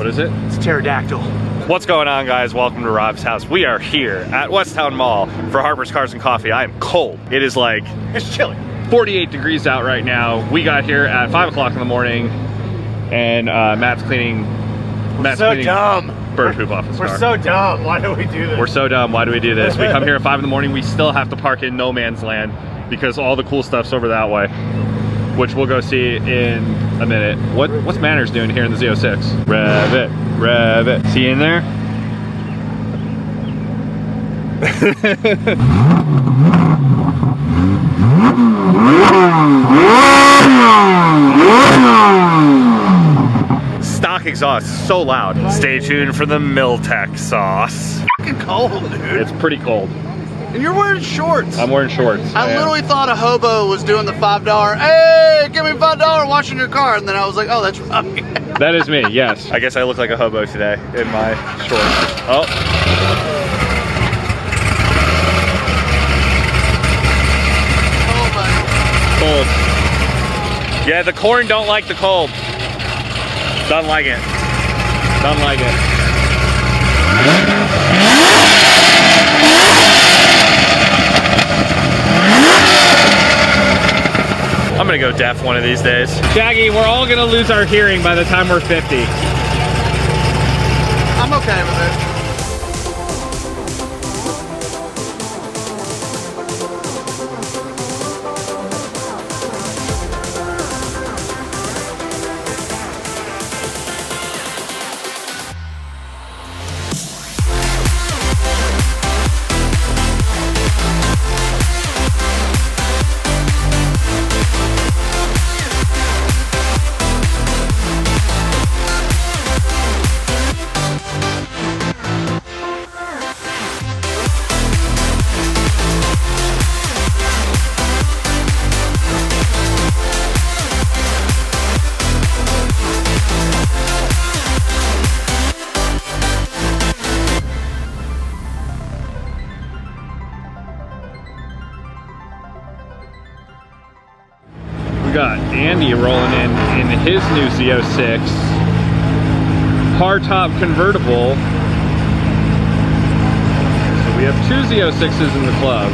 What is it? It's pterodactyl. What's going on, guys? Welcome to Rob's house. We are here at Westtown Mall for Harper's Cars and Coffee. I am cold. It is like, It's chilly. 48 degrees out right now. We got here at 5 o'clock in the morning, and Matt's cleaning. Dumb. Bird poop off his car. We're so dumb. Why do we do this? We're so dumb. Why do we do this? We come here at 5 in the morning. We still have to park in no man's land because all the cool stuff's over that way, which we'll go see in a minute. What's Manners doing here in the Z06? Rev it, rev it. See you in there? Stock exhaust, so loud. Stay tuned for the Miltech sauce. It's fucking cold, dude. It's pretty cold. And you're wearing shorts. I'm wearing shorts. I literally thought a hobo was doing the $5, hey, give me $5 washing your car. And then I was like, oh, that's right. That is me, yes. I guess I look like a hobo today in my shorts. Oh. Cold. Yeah, the corn don't like the cold. Doesn't like it. Doesn't like it. I'm gonna go deaf one of these days. Shaggy, we're all gonna lose our hearing by the time we're 50. I'm okay with it. We got Andy rolling in his new Z06 hardtop convertible. So we have two Z06s in the club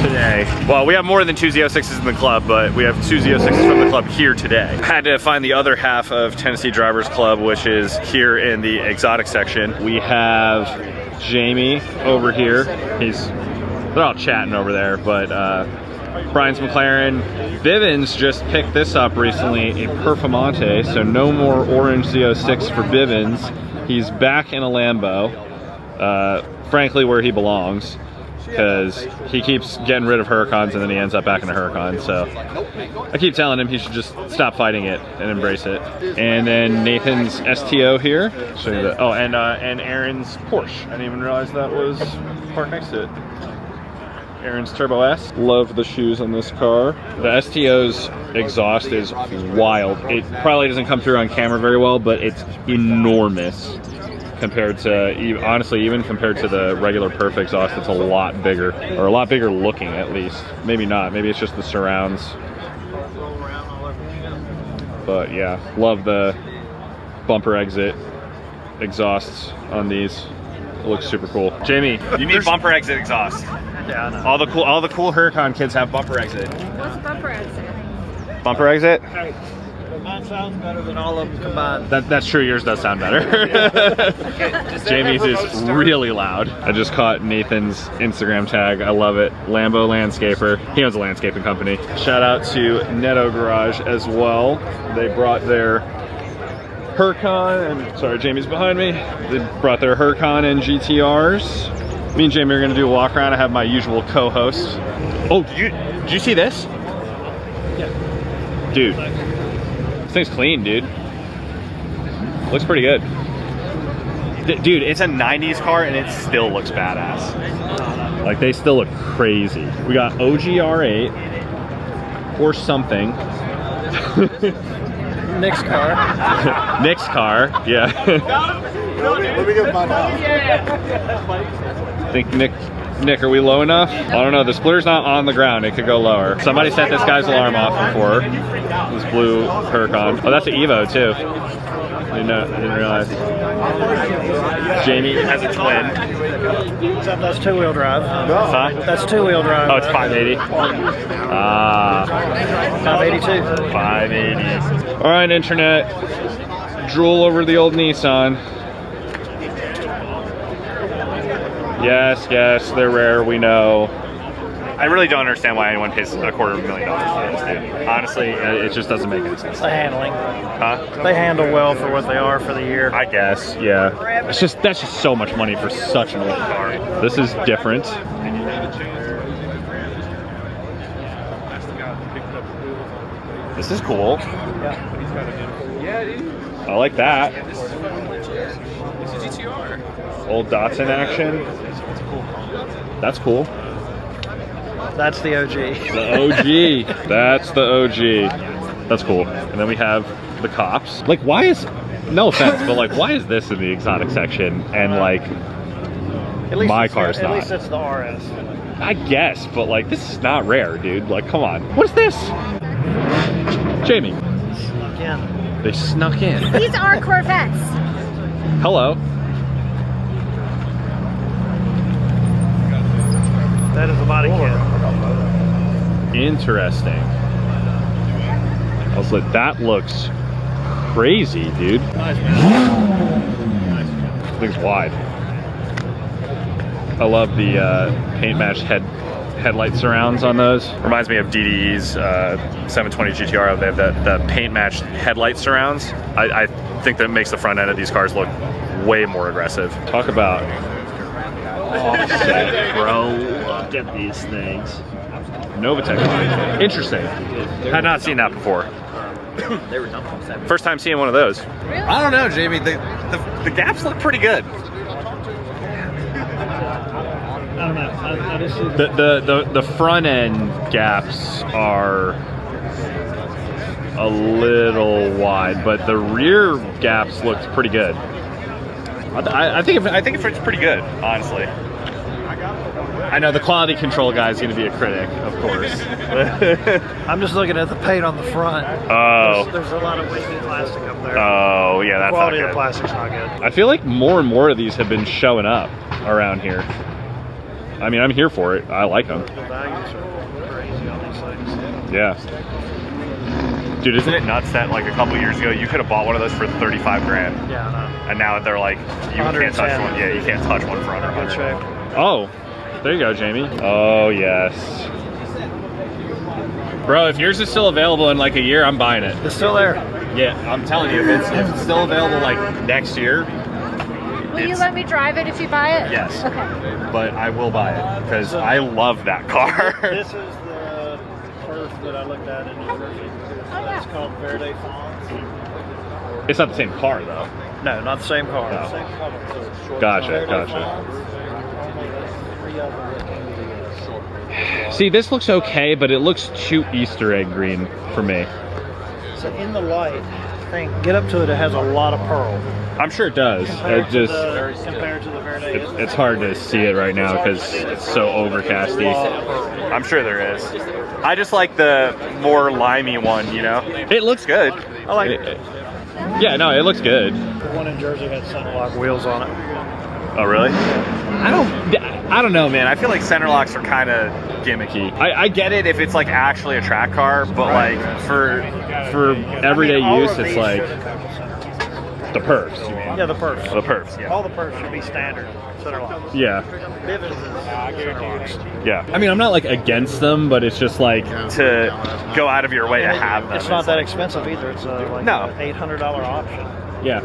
today. Well, we have more than two Z06s in the club, but we have two Z06s from the club here today. Had to find the other half of Tennessee Drivers Club, which is here in the exotic section. We have Jamie over here. They're all chatting over there, but Brian's McLaren. Bivens just picked this up recently, a Performante, so no more orange Z06 for Bivens. He's back in a Lambo, frankly where he belongs, because he keeps getting rid of Huracans and then he ends up back in a Huracan. So I keep telling him he should just stop fighting it and embrace it. And then Nathan's STO here. Show you that. Oh, and Aaron's Porsche. I didn't even realize that was parked next to it. Aaron's Turbo S. Love the shoes on this car. The STO's exhaust is wild. It probably doesn't come through on camera very well, but it's enormous compared to, honestly, even compared to the regular Perf exhaust. It's a lot bigger, or a lot bigger looking at least. Maybe not, maybe it's just the surrounds. But yeah, love the bumper exit exhausts on these. It looks super cool. Jamie, you need bumper exit exhaust. Yeah, I know. All the cool Huracan kids have bumper exit. What's bumper exit? Bumper exit? Hey, mine sounds better than all of them combined. That's true, yours does sound better. Jamie's is really loud. I just caught Nathan's Instagram tag. I love it. Lambo Landscaper. He owns a landscaping company. Shout out to Netto Garage as well. They brought their Huracan, and sorry, Jamie's behind me. They brought their Huracan and GTRs. Me and Jamie are gonna do a walk around. I have my usual co-host. Oh, did you see this? Yeah. Dude, this thing's clean, dude. Looks pretty good. Dude, it's a 90s car and it still looks badass. Like, they still look crazy. We got OGR8 or something. Nick's car. Nick's car, yeah. Let me go find out. I think Nick, are we low enough? I don't know, the splitter's not on the ground, it could go lower. Somebody set this guy's alarm off before. This blue Huracan. Oh, that's an Evo too. Didn't realize. Jamie has a twin. Except that's two-wheel drive. Huh? That's two-wheel drive. Oh, it's 580. 582. 580. All right, internet. Drool over the old Nissan. Yes, they're rare. We know. I really don't understand why anyone pays $250,000 for this, dude. Honestly, it just doesn't make any sense. The handling. Huh? They handle well for what they are for the year. I guess, yeah. That's just so much money for such an old car. This is different. This is cool. I like that. Old Datsun action. That's cool. That's the OG. The OG. That's the OG. That's cool. And then we have the cops. Like, why is, no offense, but like, why is this in the exotic section and like my car's not? At least it's the RS. I guess, but like, this is not rare, dude. Like, come on. What is this? Jamie. Snuck in. They snuck in. These are Corvettes. Hello. That is the body kit. Interesting. I was like, that looks crazy, dude. Nice, man. Thing's wide. I love the paint matched headlight surrounds on those. Reminds me of DDE's 720 GTR. They have the paint matched headlight surrounds. I think that makes the front end of these cars look way more aggressive. Talk about offset, bro. Look at these things. Nova technology. Interesting. Had not seen that before. First time seeing one of those. Really? I don't know, Jamie. The gaps look pretty good. I don't know. I just see The front end gaps are a little wide, but the rear gaps looked pretty good. I think it fits pretty good, honestly. I know the quality control guy is going to be a critic, of course. I'm just looking at the paint on the front. Oh. There's a lot of wiggly plastic up there. Oh, yeah, that's the quality not of good. the plastic's not good. I feel like more and more of these have been showing up around here. I mean, I'm here for it. I like them. The values are crazy on these things. Yeah. Dude, isn't it nuts that like a couple years ago you could have bought one of those for 35 grand? Yeah, I know. And now they're like, you can't touch 110. one. Yeah, you can't touch one for under Good 100. shape. Oh, there you go, Jamie. Oh, yes. Bro, if yours is still available in like a year, I'm buying it. It's still there. Yeah, I'm telling you, if it's still available like next year. Will you let me drive it if you buy it? Yes. Okay. But I will buy it because I love that car. This is the turf that I looked at in New Jersey. It's called Verde Fawns. It's not the same car though. No, not the same car. No. Same color. Gotcha. See, this looks okay, but it looks too Easter egg green for me. So in the light, get up to it. It has a lot of pearl. I'm sure it does. Compared to the Verde. It's hard to see it right now because it's so overcasty. I'm sure there is. I just like the more limey one, you know? It looks good. I like it. Yeah, no, it looks good. The one in Jersey had center lock wheels on it. Oh, really? I don't know, man. I feel like center locks are kind of gimmicky. I get it if it's like actually a track car, but like for everyday use, it's like the perfs. You mean? Yeah, the perfs. The perfs. Yeah. All the perfs should be standard center locks. Yeah. Bivens is center locks. Yeah. I mean, I'm not like against them, but it's just like to go out of your way to have them. It's not that expensive either. It's like No. an $800 option. Yeah.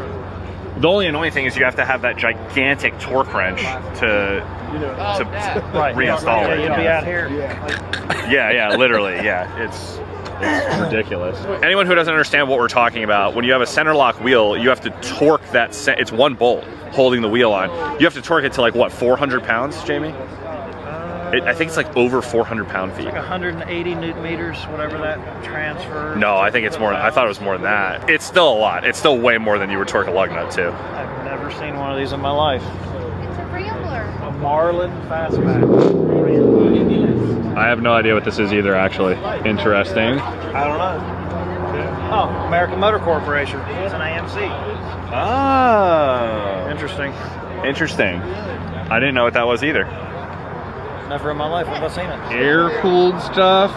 The only annoying thing is you have to have that gigantic torque wrench to reinstall Yeah, it. you'd be out here. Yeah, literally, yeah. It's ridiculous. Anyone who doesn't understand what we're talking about, when you have a center lock wheel, you have to torque that, it's one bolt holding the wheel on. You have to torque it to like, what, 400 pounds, Jamie? I think it's like over 400 pound-feet. Like 180 newton meters, whatever that transfer. No, I think it's more, I thought it was more than that. It's still a lot. It's still way more than you would torque a lug nut to. I've never seen one of these in my life. It's a Rambler. A Marlin Fastback. I have no idea what this is either, actually. Interesting. I don't know. Oh, American Motor Corporation. It's an AMC. interesting. Interesting. I didn't know what that was either. Never in my life have I seen it. Air-cooled stuff.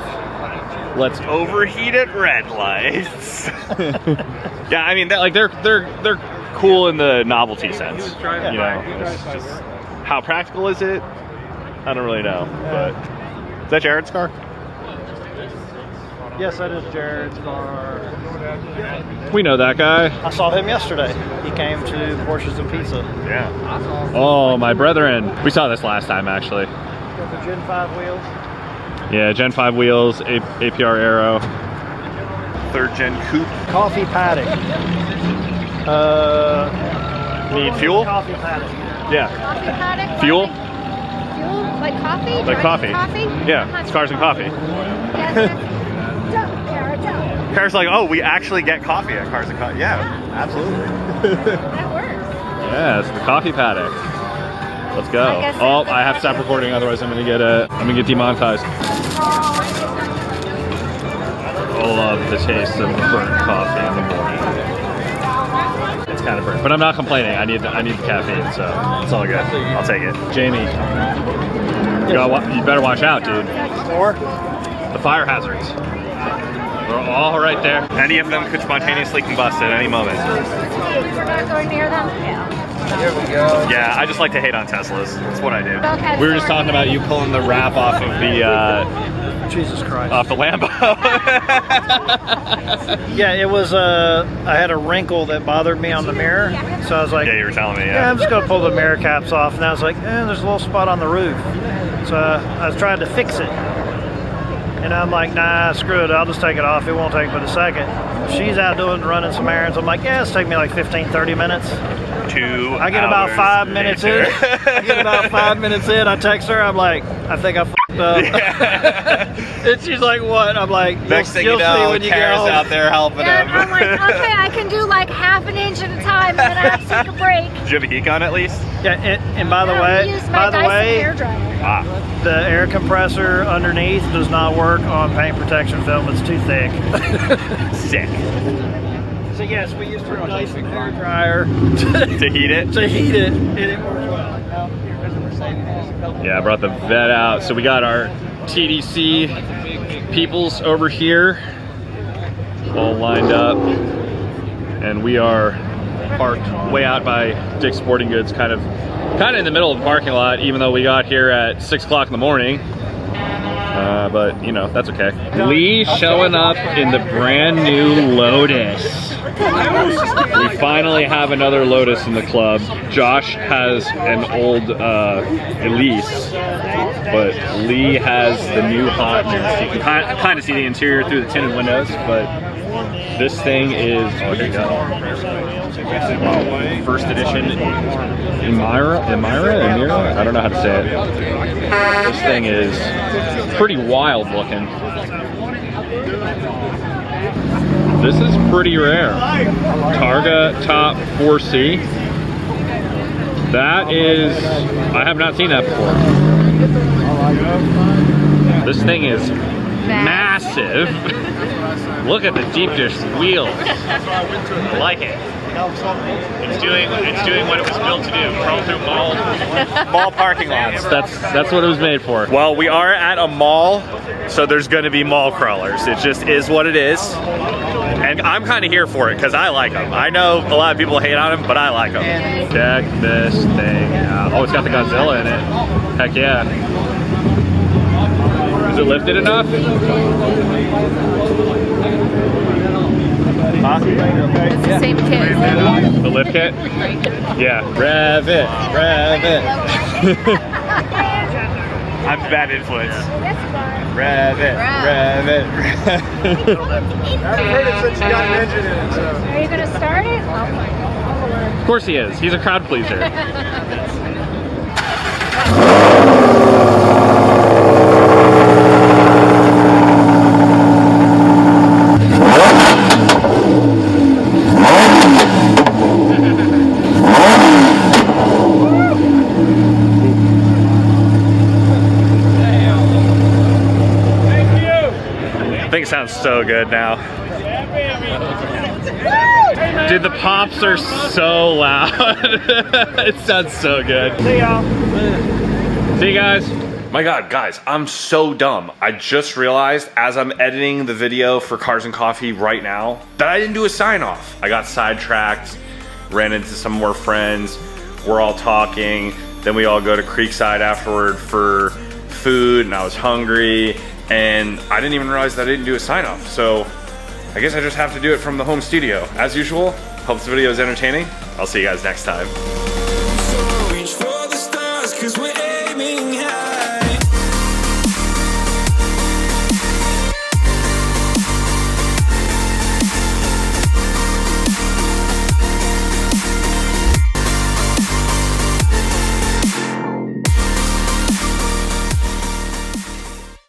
Let's overheat at red lights. Yeah, I mean, they're cool in the novelty sense. You know, it's just how practical is it? I don't really know. But is that Jared's car? Yes, that is Jared's car. We know that guy. I saw him yesterday. He came to Porsches and Pizza. Yeah. Oh, my brethren. We saw this last time, actually. Got the Gen 5 wheels. Yeah, Gen 5 wheels, APR Aero. 3rd Gen Coupe. Coffee paddock. Need fuel? Coffee paddock. Yeah. Coffee paddock? Fuel? Fuel? Like coffee? Like Direct coffee. Coffee? Yeah, it's cars and coffee. Yes, don't, Kara, don't. Cars like, oh, we actually get coffee at Cars and Coffee. Yeah, absolutely. That works. Yeah, it's the coffee paddock. Let's go. I guess Oh, it's I have to stop recording, otherwise I'm gonna get demonetized. I love the taste of burnt coffee in the morning. It's kind of burnt, but I'm not complaining. I need the caffeine, so it's all good. I'll take it. Jamie, you better watch out, dude. Or? The fire hazards. They're all right there. Any of them could spontaneously combust at any moment. We're not going near them? Yeah. Here we go. Yeah, I just like to hate on Teslas. That's what I do. Okay, We were just talking about you pulling the wrap off of the Jesus Christ. off the Lambo. Yeah, it was, I had a wrinkle that bothered me on the mirror. So I was like, Yeah, you were telling me. yeah, I'm just going to pull the mirror caps off. And I was like, there's a little spot on the roof. So I was trying to fix it. And I'm like, nah, screw it. I'll just take it off. It won't take but a second. She's out running some errands. I'm like, yeah, it's taking me like 15, 30 minutes. 2 I get about hours 5 minutes in. later. I get about 5 minutes in. I text her. I'm like, I think I f***ed up. And she's like, what? I'm like, Next thing you'll you know, see when you get Kara's home. out there helping And him. I'm like, okay, I can do like half an inch at a time, and then I have to take a break. Did you have a heat gun at least? Yeah, and by the No, way, we use my Dyson hairdryer. Ah, the air compressor underneath does not work on paint protection film. It's too thick. sick. So yes, we used our Dyson hairdryer To heat it? to heat it, and it works well. Yeah, I brought the vet out. So we got our TDC peoples over here, all lined up, and we are parked way out by Dick's Sporting Goods, kind of in the middle of the parking lot, even though we got here at 6 o'clock in the morning. But you know, that's okay. Lee showing up in the brand new Lotus. We finally have another Lotus in the club. Josh has an old Elise, but Lee has the new hotness. You can kind of see the interior through the tinted windows, but this thing is, oh, here you go. First edition Emira? I don't know how to say it. This thing is pretty wild looking. This is pretty rare. Targa Top 4C. That is, I have not seen that before. This thing is massive. Look at the deep dish wheels. I like it. It's doing what it was built to do. Crawl through mall parking lots. That's what it was made for. Well, we are at a mall, so there's going to be mall crawlers. It just is what it is. And I'm kind of here for it because I like them. I know a lot of people hate on them, but I like them. Check this thing out. Oh, it's got the Godzilla in it. Heck yeah. Is it lifted enough? Huh? It's the same kit, isn't it? The lift kit? Yeah. Rev it. Rev it. I'm bad influence. Rev it. Rev it. I've heard it since you got an engine in it. So. Are you going to start it? Oh my God. Of course he is. He's a crowd pleaser. I think it sounds so good now. Dude, the pops are so loud. It sounds so good. See y'all. See you guys. My God, guys, I'm so dumb. I just realized as I'm editing the video for Cars and Coffee right now that I didn't do a sign off. I got sidetracked, ran into some more friends. We're all talking. Then we all go to Creekside afterward for food, and I was hungry, and I didn't even realize that I didn't do a sign off. So I guess I just have to do it from the home studio. As usual, hope this video is entertaining. I'll see you guys next time.